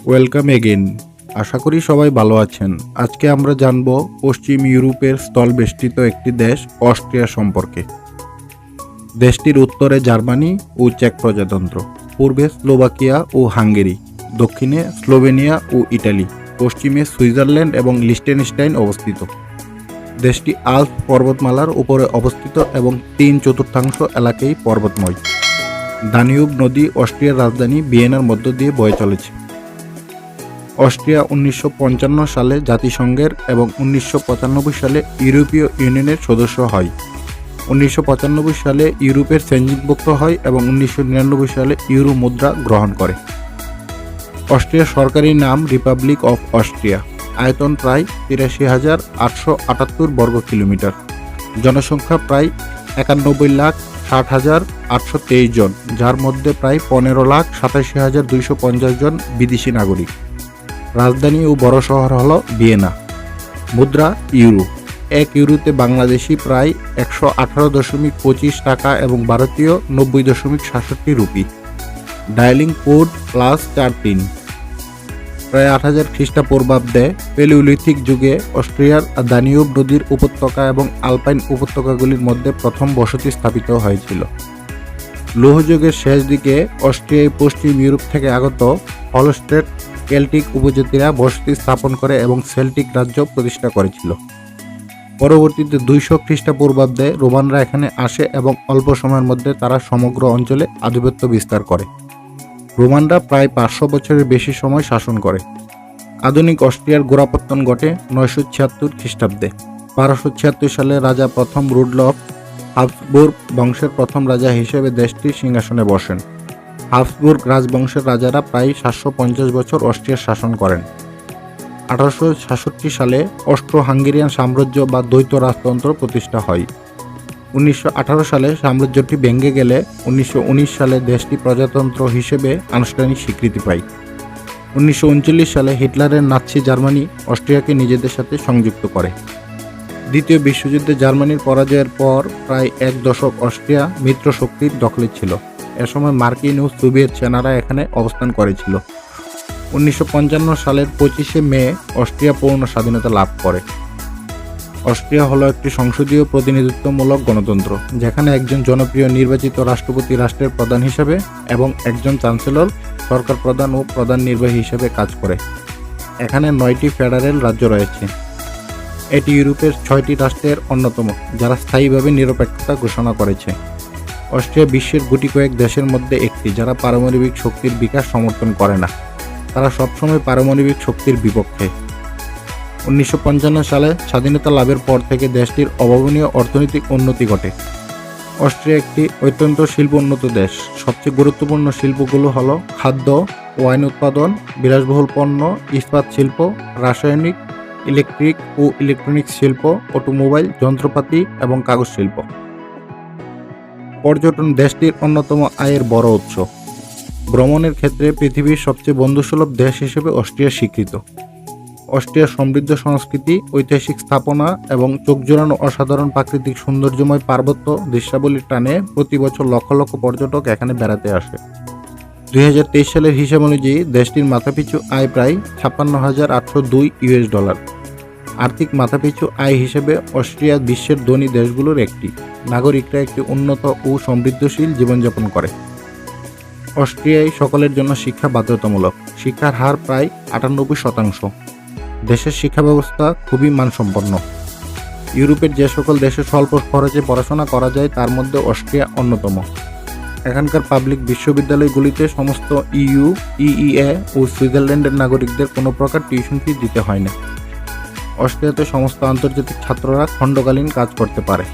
Welcome again. আশা করি সবাই ভালো আছেন। আজকে আমরা জানব পশ্চিম ইউরোপের স্থলবেষ্টিত একটি দেশ অস্ট্রিয়া সম্পর্কে। দেশটির উত্তরে জার্মানি ও চেক প্রজাতন্ত্র, পূর্বে স্লোভাকিয়া ও হাঙ্গেরি, দক্ষিণে স্লোভেনিয়া ও ইটালি, পশ্চিমে সুইজারল্যান্ড এবং লিechtenstein অবস্থিত। দেশটি আল্পস পর্বতমালার উপরে অবস্থিত এবং 3/4 এলাকাই পর্বতময়। দানিউব নদী অস্ট্রিয়ার রাজধানী ভিয়েনার মধ্য দিয়ে বয়ে চলেছে। অস্ট্রিয়া 1955 সালে জাতিসংঘের এবং 1995 সালে ইউরোপীয় ইউনিয়নের সদস্য হয়। 1995 সালে ইউরোপের সেঞ্জিনভুক্ত হয় এবং 1999 সালে ইউরো মুদ্রা গ্রহণ করে। অস্ট্রিয়ার সরকারি নাম রিপাবলিক অফ অস্ট্রিয়া। আয়তন প্রায় 83,878 বর্গ কিলোমিটার। জনসংখ্যা প্রায় 91,60,823 জন, যার মধ্যে প্রায় 15,87,250 জন বিদেশি নাগরিক। রাজধানী ও বড় শহর হল ভিয়েনা। মুদ্রা ইউরো। 1 ইউরোতে বাংলাদেশি প্রায় 118.25 টাকা এবং ভারতীয় 90.67 রুপি। Dialling code +43। প্রায় 8000 খ্রিস্টপূর্বাব্দে প্যালিওলিথিক যুগে অস্ট্রিয়ার দানিউব নদীর উপত্যকা এবং আলপাইন উপত্যকাগুলির মধ্যে প্রথম বসতি স্থাপিত হয়েছিল। লৌহযুগের শেষ দিকে অস্ট্রিয়ায় পশ্চিম ইউরোপ থেকে আগত হলস্টেট কেল্টিক উপজাতিরা বসতি স্থাপন করে এবং সেল্টিক রাজ্য প্রতিষ্ঠা করেছিল। পরবর্তীতে 200 খ্রিস্টপূর্বাব্দে রোমানরা এখানে আসে এবং অল্প সময়ের মধ্যে তারা সমগ্র অঞ্চলে আধিপত্য বিস্তার করে। রোমানরা প্রায় 500 বছরের বেশি সময় শাসন করে। আধুনিক অস্ট্রিয়ার গোড়াপত্তন ঘটে 976 খ্রিস্টাব্দে। 1276 সালে রাজা প্রথম রুডলফ হাবসবুর্গ বংশের প্রথম রাজা হিসেবে দেশটির সিংহাসনে বসেন। হাবসবুর্গ রাজবংশের রাজারা প্রায় 750 বছর অস্ট্রিয়ার শাসন করেন। 1866 সালে অস্ট্রো-হাঙ্গেরিয়ান সাম্রাজ্য বা দ্বৈত রাজতন্ত্র প্রতিষ্ঠা হয়। 1918 সালে সাম্রাজ্যটি ভেঙে গেলে 1919 সালে দেশটি প্রজাতন্ত্র হিসেবে আনুষ্ঠানিক স্বীকৃতি পায়। 1939 সালে হিটলারের নাৎসি জার্মানি অস্ট্রিয়াকে নিজেদের সাথে সংযুক্ত করে। দ্বিতীয় বিশ্বযুদ্ধে জার্মানির পরাজয়ের পর প্রায় 1 দশক অস্ট্রিয়া মিত্র শক্তির দখলে ছিল। এ সময় মার্কিন ও সোভিয়েত সেনারা এখানে অবস্থান করেছিল। 1955 সালের 25শে মে অস্ট্রিয়া পূর্ণ স্বাধীনতা লাভ করে। অস্ট্রিয়া হলো একটি সংসদীয় প্রতিনিধিত্বমূলক গণতন্ত্র, যেখানে একজন জনপ্রিয় নির্বাচিত রাষ্ট্রপতি রাষ্ট্রের প্রধান হিসেবে এবং একজন চ্যান্সেলর সরকার প্রধান ও প্রধান নির্বাহী হিসেবে কাজ করে। এখানে 9টি ফেডারেল রাজ্য রয়েছে। এটি ইউরোপের 6টি রাষ্ট্রের অন্যতম যারা স্থায়ীভাবে নিরপেক্ষতা ঘোষণা করেছে। অস্ট্রিয়া বিশ্বের গুটি কয়েক দেশের মধ্যে একটি যারা পারমাণবিক শক্তির বিকাশ সমর্থন করে না। তারা সবসময় পারমাণবিক শক্তির বিপক্ষে। 1955 সালে স্বাধীনতা লাভের পর থেকে দেশটির অভাবনীয় অর্থনৈতিক উন্নতি ঘটে। অস্ট্রিয়া একটি অত্যন্ত শিল্প উন্নত দেশ। সবচেয়ে গুরুত্বপূর্ণ শিল্পগুলো হলো খাদ্য, ওয়াইন উৎপাদন, বিলাসবহুল পণ্য, ইস্পাত শিল্প, রাসায়নিক, ইলেকট্রিক ও ইলেকট্রনিক্স শিল্প, অটোমোবাইল, যন্ত্রপাতি এবং কাগজ শিল্প। পর্যটন দেশটির অন্যতম আয়ের বড় উৎস। ভ্রমণের ক্ষেত্রে পৃথিবীর সবচেয়ে বন্ধুসুলভ দেশ হিসেবে অস্ট্রিয়া স্বীকৃত। অস্ট্রিয়ার সমৃদ্ধ সংস্কৃতি, ঐতিহাসিক স্থাপনা এবং চোখ জোড়ানো অসাধারণ প্রাকৃতিক সৌন্দর্যময় পার্বত্য দৃশ্যাবলীর টানে প্রতি বছর লক্ষ লক্ষ পর্যটক এখানে বেড়াতে আসে। 2023 সালের হিসাব অনুযায়ী দেশটির মাথাপিছু আয় প্রায় $56,802। আর্থিক মাথাপিছু আয় হিসেবে অস্ট্রিয়া বিশ্বের ধনী দেশগুলোর একটি। নাগরিকরা একটি উন্নত ও সমৃদ্ধশীল জীবনযাপন করে। অস্ট্রিয়ায় সকলের জন্য শিক্ষা বাধ্যতামূলক। শিক্ষার হার প্রায় 98%। দেশের শিক্ষা ব্যবস্থা খুবই মানসম্পন্ন। ইউরোপের যে সকল দেশে স্বল্প খরচে পড়াশোনা করা যায় তার মধ্যে অস্ট্রিয়া অন্যতম। এখানকার পাবলিক বিশ্ববিদ্যালয়গুলিতে সমস্ত ইইউ, ইইএ ও সুইজারল্যান্ডের নাগরিকদের কোনো প্রকার টিউশন ফি দিতে হয় না। অস্ট্রিয়াতে সমস্ত আন্তর্জাতিক ছাত্ররা খণ্ডকালীন কাজ করতে পারে,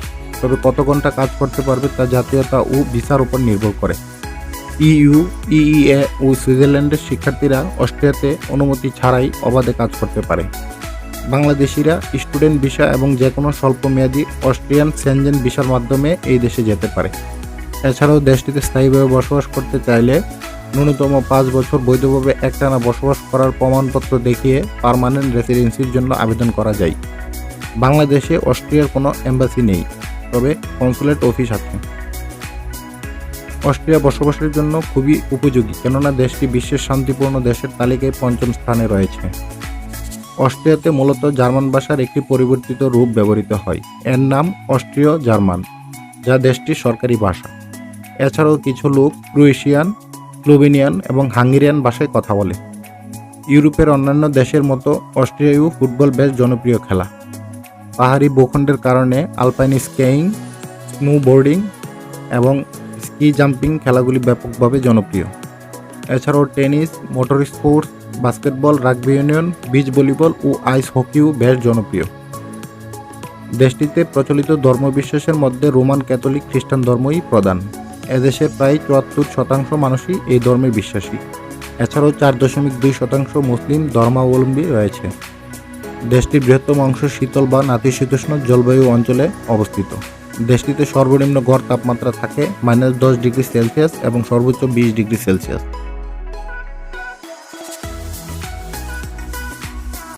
তবে কত ঘন্টা কাজ করতে পারবে তা জাতীয়তা ও ভিসার উপর নির্ভর করে। ইইউ, ইইএ ও সুইজারল্যান্ডের শিক্ষার্থীরা অস্ট্রিয়াতে অনুমতি ছাড়াই অবাধে কাজ করতে পারে। বাংলাদেশিরা স্টুডেন্ট ভিসা এবং যে কোনো স্বল্পমেয়াদী অস্ট্রিয়ান সেনজেন ভিসার মাধ্যমে এই দেশে যেতে পারে। এছাড়াও দেশটিতে স্থায়ীভাবে বসবাস করতে চাইলে ন্যূনতম 5 বছর বৈধভাবে একটানা বসবাস করার প্রমাণপত্র দেখিয়ে পার্মানেন্ট রেসিডেন্সির জন্য আবেদন করা যায়। বাংলাদেশে অস্ট্রিয়ার কোনো এম্বাসি নেই, তবে কনসুলেট অফিস আছে। অস্ট্রিয়া বসবাসের জন্য খুবই উপযোগী, কেননা দেশটি বিশ্বের শান্তিপূর্ণ দেশের তালিকায় ৫ম স্থানে রয়েছে। অস্ট্রিয়াতে মূলত জার্মান ভাষার একটি পরিবর্তিত রূপ ব্যবহৃত হয়। এর নাম অস্ট্রীয় জার্মান, যা দেশটির সরকারি ভাষা। এছাড়াও কিছু লোক ক্রোয়েশিয়ান, স্লোভেনিয়ান এবং হাঙ্গেরিয়ান ভাষায় কথা বলে। ইউরোপের অন্যান্য দেশের মতো অস্ট্রিয়ায়ও ফুটবল বেশ জনপ্রিয় খেলা। পাহাড়ি ভূখণ্ডের কারণে আলপাইন স্কিইং, স্নোবোর্ডিং এবং স্কি জাম্পিং খেলাগুলি ব্যাপকভাবে জনপ্রিয়। এছাড়াও tennis, motor sports, basketball, rugby union, beach volleyball ও আইস হকিও বেশ জনপ্রিয়। দেশটিতে প্রচলিত ধর্মবিশ্বাসের মধ্যে রোমান ক্যাথলিক খ্রিস্টান ধর্মই প্রধান। এদেশের প্রায় ৭৪% মানুষই এই ধর্মে বিশ্বাসী। এছাড়াও ৪.২% মুসলিম ধর্মাবলম্বী রয়েছে। দেশটির বৃহত্তম অংশ শীতল বা নাতিশীতোষ্ণ জলবায়ু অঞ্চলে অবস্থিত। দেশটিতে সর্বনিম্ন গড় তাপমাত্রা থাকে -10 ডিগ্রি সেলসিয়াস এবং সর্বোচ্চ 20 ডিগ্রি সেলসিয়াস।